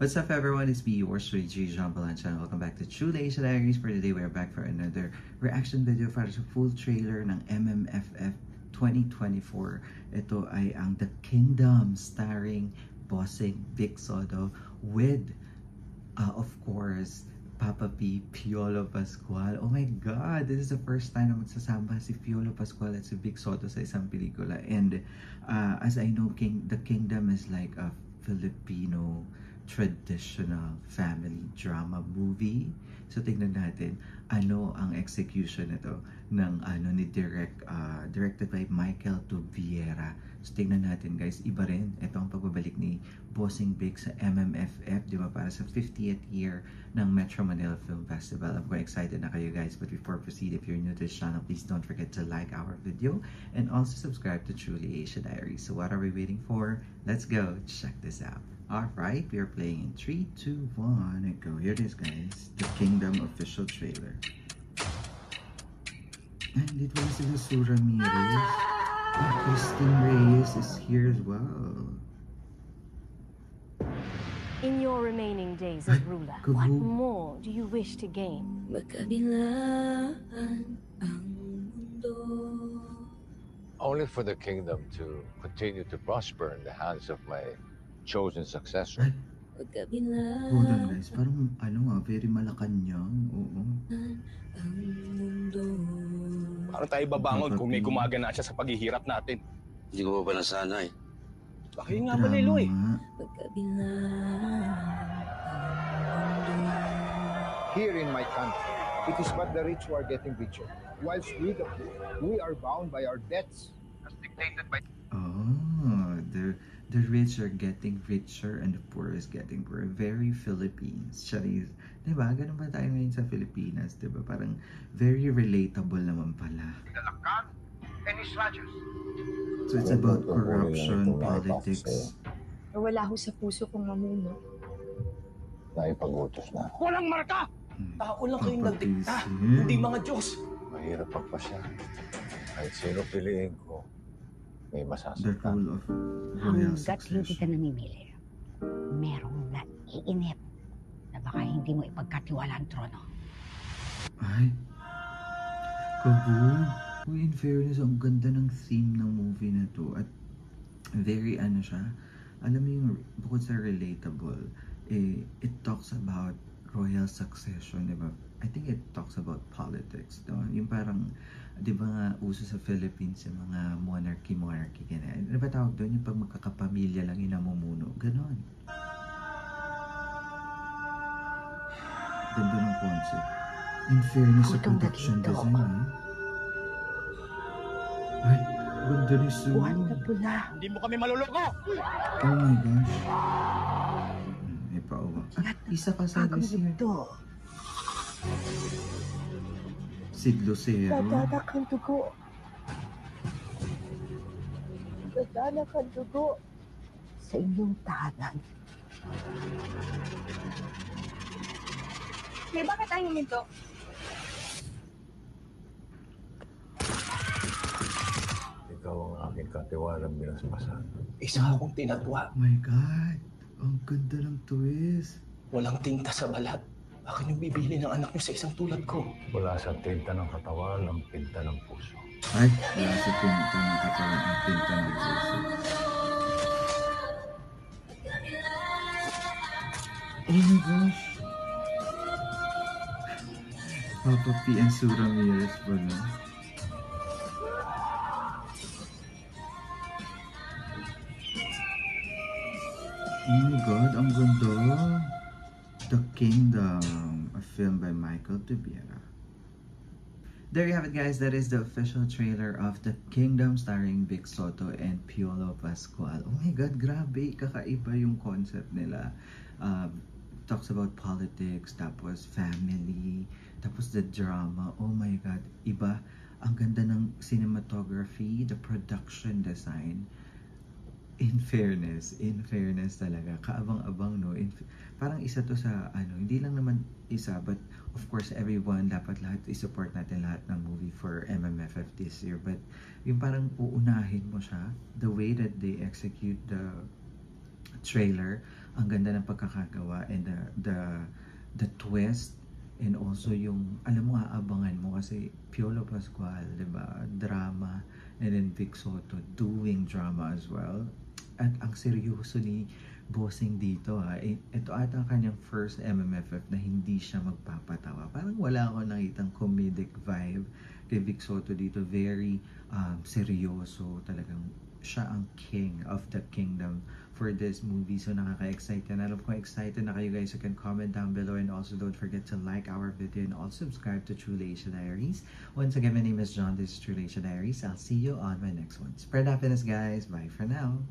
What's up everyone, it's me, yours truly, G. Jean Balancha, and welcome back to Truly Asia Diaries. For today, we are back for another reaction video para sa full trailer ng MMFF 2024. Ito ay ang The Kingdom starring Bossing Vic Soto with, of course, Papa P, Piolo Pascual. Oh my God! This is the first time na magsasama si Piolo Pascual at si Vic Soto sa isang pelikula. And as I know, The Kingdom is like a Filipino traditional family drama movie. So tingnan natin ano ang execution nito ng ni directed by Michael Tuviera. So tingnan natin guys, iba rin ito ang pagbabalik ni Bossing Vic sa MMFF, di ba, para sa 50th year ng Metro Manila Film Festival. I'm quite excited na kayo guys, but before I proceed, if you're new to this channel, please don't forget to like our video and also subscribe to Truly Asia Diaries. So what are we waiting for? Let's go check this out. Alright, we are playing in 3, 2, 1, and go. Here it is guys, The Kingdom official trailer. And it was in Sue Ramirez. Christine Reyes is here as well. In your remaining days as ruler, what more do you wish to gain? Only for the kingdom to continue to prosper in the hands of my chosen successor. Hold on guys, parang very Malacanang. Oo. Paano tayo babangon kung may gumagana siya sa paghihirap natin? Hindi ko pa nasanay. Bakit nga malilo eh? Here in my country, it is but the rich who are getting richer, whilst we the poor, we are bound by our debts, as dictated by... Oh, the rich are getting richer and the poor is getting poorer. Very Philippines. Charis. Diba? Ganun ba tayo ngayon sa Pilipinas? Diba? Parang very relatable naman pala. So it's about corruption, politics. Wala ho sa puso kong mamuno. Naipag-utos na. Walang marka! Tao lang kayong nagdikta, hindi mga Diyos. Mahirap pagpasya. Kahit sino piliin ko, may The masasaktan. rule of royal Hanggat hindi ka succession. namimili, merong naiinip na baka hindi mo ipagkatiwala ang trono. Ay, kabog. Uy, in fairness, ang ganda ng theme ng movie na to. At very siya, alam mo yung bukod sa relatable, it talks about royal succession, diba? I think it talks about politics, no? Yung parang, di ba nga, uso sa Philippines yung mga monarchy, ganyan. Ano ba tawag doon? Yung pag magkakapamilya lang yung namumuno. Ganon. Ganda ng concept. In fairness sa production design, ay, ganda ni Sue. Hindi mo kami maluloko! Oh my gosh. May pauwa. Isa pa sa here. Sid Lucero. Dadanak ang dugo. Dadanak ang dugo sa inyong tahanan. Bakit tayo huminto? Ikaw ang aking katiwalang binaspasan. Isa akong tinatwa. Oh my God. Ang ganda ng twist. Walang tinta sa balat. Bakit yung bibili ng anak niyo sa isang tulad ko? Wala sa tinta ng katawan ang pinta ng puso. Ay, wala sa pinta ng katawan ang pinta ng puso. Oh my gosh. Papa P and Sue Ramirez pala. Oh my God, ang ganda. The Kingdom, a film by Michael Tuviera. There you have it guys, that is the official trailer of The Kingdom starring Vic Soto and Piolo Pascual. Oh my God, grabe, kakaiba yung concept nila. Talks about politics, tapos family, tapos the drama. Oh my God, iba. Ang ganda ng cinematography, the production design. In fairness talaga, kaabang-abang, no? Parang isa to sa, hindi lang naman isa, but of course, everyone, dapat lahat, i-support natin lahat ng movie for MMFF this year. But yung parang uunahin mo siya, the way that they execute trailer. Ang ganda ng pagkakagawa and the twist, and also yung, alam mo, aabangan mo kasi Piolo Pascual, diba? Drama, and then Vic Soto doing drama as well. At ang seryoso ni Bossing dito ha. Ito ata kanyang first MMFF na hindi siya magpapatawa. Parang wala ako nakitang comedic vibe kay Vic Soto dito. Very seryoso. Talagang siya ang king of the kingdom for this movie. So nakaka-excite yan. Alam ko excited na kayo guys. You can comment down below, and also don't forget to like our video and also subscribe to True Leisha Diaries. Once again, my name is John. This is True Leisha Diaries. I'll see you on my next one. Spread happiness guys. Bye for now.